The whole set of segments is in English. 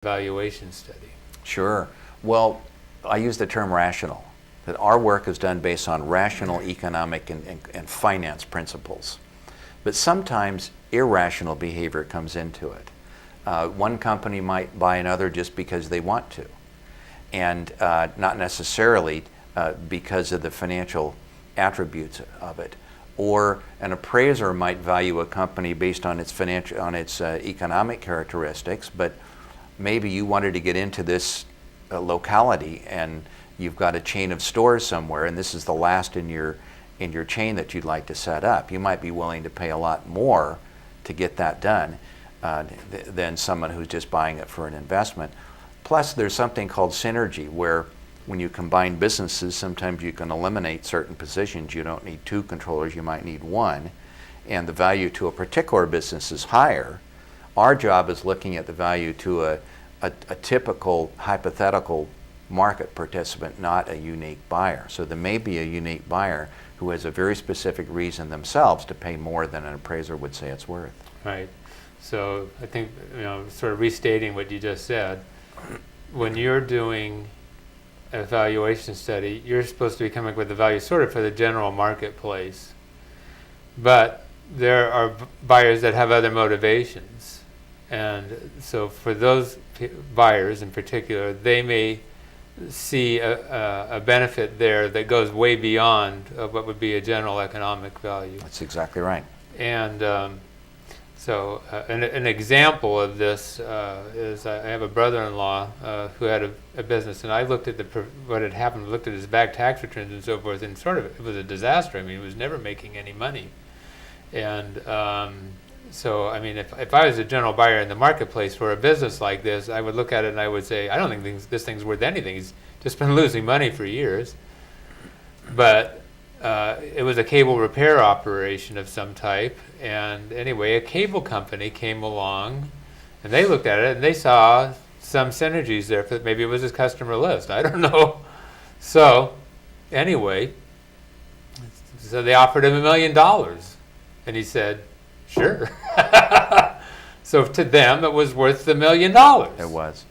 valuation study? Sure. Well, I use the term rational, that our work is done based on rational economic and finance principles. But sometimes irrational behavior comes into it. One company might buy another just because they want to, and not necessarily because of the financial attributes of it. Or an appraiser might value a company based on its economic characteristics, but maybe you wanted to get into this locality and you've got a chain of stores somewhere, and this is the last in your chain that you'd like to set up. You might be willing to pay a lot more to get that done than someone who's just buying it for an investment. Plus, there's something called synergy, where when you combine businesses, sometimes you can eliminate certain positions. You don't need two controllers, you might need one, and the value to a particular business is higher. Our job is looking at the value to a typical hypothetical market participant, not a unique buyer. So there may be a unique buyer who has a very specific reason themselves to pay more than an appraiser would say it's worth. Right. So I think, sort of restating what you just said, when you're doing a valuation study, you're supposed to be coming up with the value sort of for the general marketplace. But there are buyers that have other motivations. And so for those buyers in particular, they may see a benefit there that goes way beyond what would be a general economic value. That's exactly right. And so an example of this is I have a brother-in-law who had a business, and I looked at what had happened, looked at his back tax returns and so forth, and sort of it was a disaster. I mean, he was never making any money. And so, I mean, if I was a general buyer in the marketplace for a business like this, I would look at it and I would say, I don't think this thing's worth anything. He's just been losing money for years. But it was a cable repair operation of some type. And anyway, a cable company came along and they looked at it and they saw some synergies there. Maybe it was his customer list. I don't know. So anyway, so they offered him $1 million. And he said, sure. So to them, it was worth the $1 million. It was.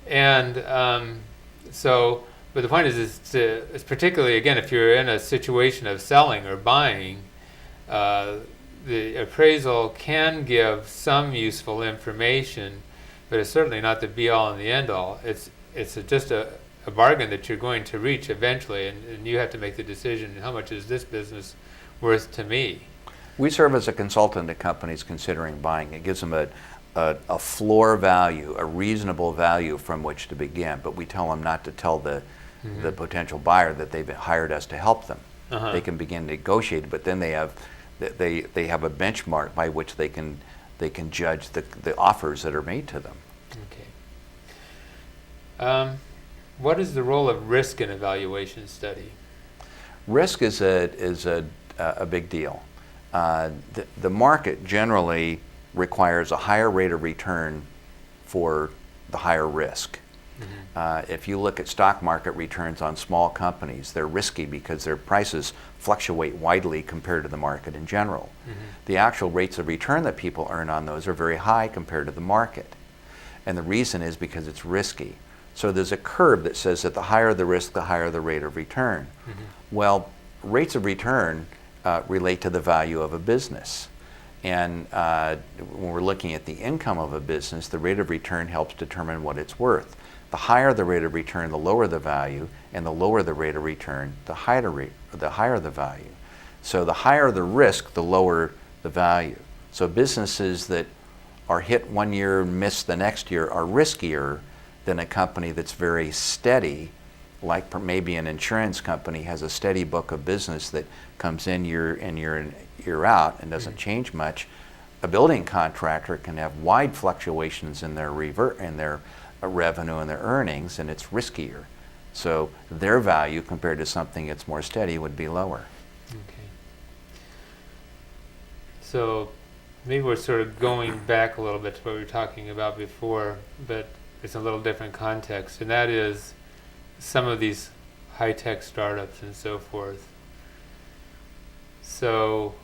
And but the point is particularly, again, if you're in a situation of selling or buying, the appraisal can give some useful information, but it's certainly not the be-all and the end-all. It's just a bargain that you're going to reach eventually, and you have to make the decision, how much is this business worth to me? We serve as a consultant to companies considering buying. It gives them a floor value, a reasonable value from which to begin, but we tell them not to tell the potential buyer that they've hired us to help them. They can begin to negotiate, but then they have a benchmark by which they can judge the offers that are made to them. Okay. What is the role of risk in a valuation study? Risk is a big deal. The market generally requires a higher rate of return for the higher risk. If you look at stock market returns on small companies, they're risky because their prices fluctuate widely compared to the market in general. The actual rates of return that people earn on those are very high compared to the market. And the reason is because it's risky. So there's a curve that says that the higher the risk, the higher the rate of return. Well, rates of return relate to the value of a business. And when we're looking at the income of a business, the rate of return helps determine what it's worth. The higher the rate of return, the lower the value, and the lower the rate of return, the higher the value. So the higher the risk, the lower the value. So businesses that are hit one year and miss the next year are riskier than a company that's very steady, like maybe an insurance company has a steady book of business that comes in year in, year out and doesn't change much. A building contractor can have wide fluctuations in their revenue and their earnings, and it's riskier. So their value compared to something that's more steady would be lower. Okay. So maybe we're sort of going back a little bit to what we were talking about before, but it's a little different context, and that is some of these high-tech startups and so forth. So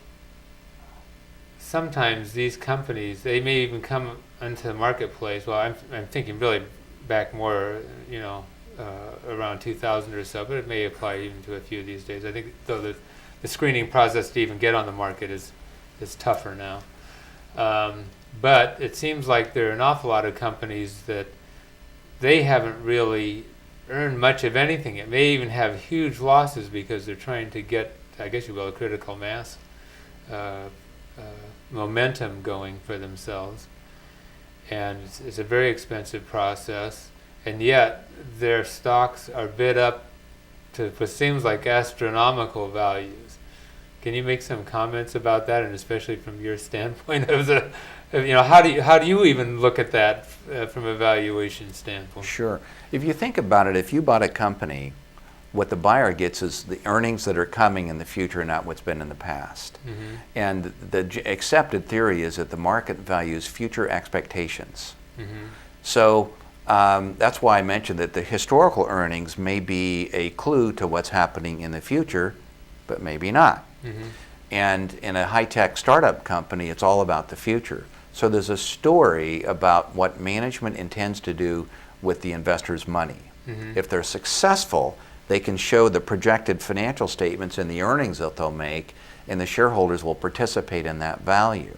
sometimes these companies, they may even come into the marketplace. Well, I'm thinking really back more, around 2000 or so, but it may apply even to a few these days. I think though the screening process to even get on the market is tougher now. But it seems like there are an awful lot of companies that they haven't really earned much of anything. It may even have huge losses because they're trying to get, I guess you will, a critical mass momentum going for themselves. And it's a very expensive process. And yet their stocks are bid up to what seems like astronomical values. Can you make some comments about that, and especially from your standpoint how do you even look at that from a valuation standpoint? Sure. If you think about it, if you bought a company, what the buyer gets is the earnings that are coming in the future, not what's been in the past. Mm-hmm. And the accepted theory is that the market values future expectations. Mm-hmm. So that's why I mentioned that the historical earnings may be a clue to what's happening in the future, but maybe not. Mm-hmm. And in a high-tech startup company, it's all about the future. So there's a story about what management intends to do with the investor's money. Mm-hmm. If they're successful, they can show the projected financial statements and the earnings that they'll make, and the shareholders will participate in that value.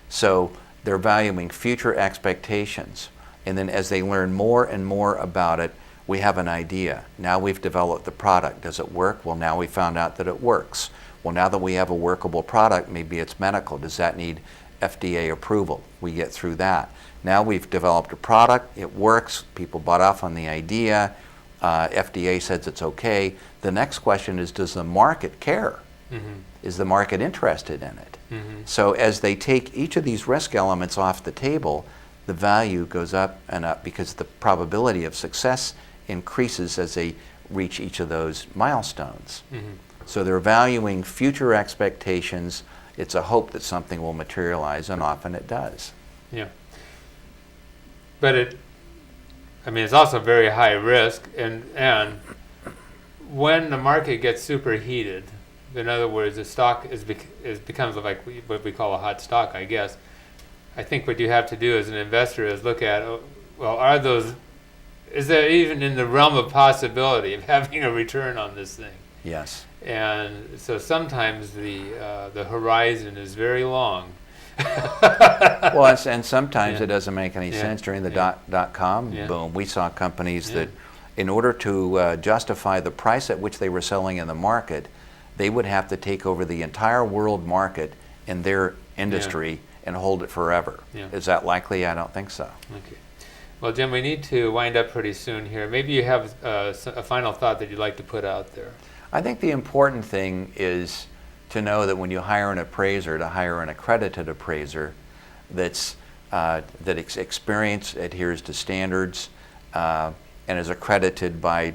So they're valuing future expectations. And then as they learn more and more about it, we have an idea. Now we've developed the product. Does it work? Well, now we found out that it works. Well, now that we have a workable product, maybe it's medical. Does that need FDA approval? We get through that. Now we've developed a product. It works. People bought off on the idea. FDA says it's okay. The next question is, does the market care? Mm-hmm. Is the market interested in it? Mm-hmm. So as they take each of these risk elements off the table, the value goes up and up because the probability of success increases as they reach each of those milestones. Mm-hmm. So they're valuing future expectations. It's a hope that something will materialize, and often it does. Yeah. But it's also very high risk, and when the market gets superheated, in other words, the stock becomes like what we call a hot stock, I guess. I think what you have to do as an investor is look at, is there even in the realm of possibility of having a return on this thing? Yes. And so sometimes the horizon is very long. Well, and sometimes Yeah. it doesn't make any Yeah. sense. During the Yeah. dot-com Yeah. boom, we saw companies Yeah. that, in order to justify the price at which they were selling in the market, they would have to take over the entire world market in their industry and hold it forever. Yeah. Is that likely? I don't think so. Okay. Well, Jim, we need to wind up pretty soon here. Maybe you have a final thought that you'd like to put out there. I think the important thing is to know that when you hire an appraiser, to hire an accredited appraiser that experience adheres to standards and is accredited by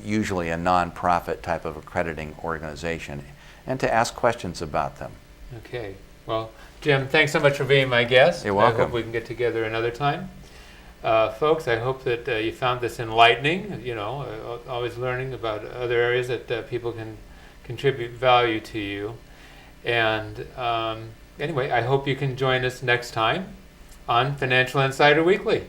usually a nonprofit type of accrediting organization, and to ask questions about them. Okay. Well, Jim, thanks so much for being my guest. You're welcome. I hope we can get together another time. Folks, I hope that you found this enlightening, always learning about other areas that people can contribute value to you. And anyway, I hope you can join us next time on Financial Insider Weekly.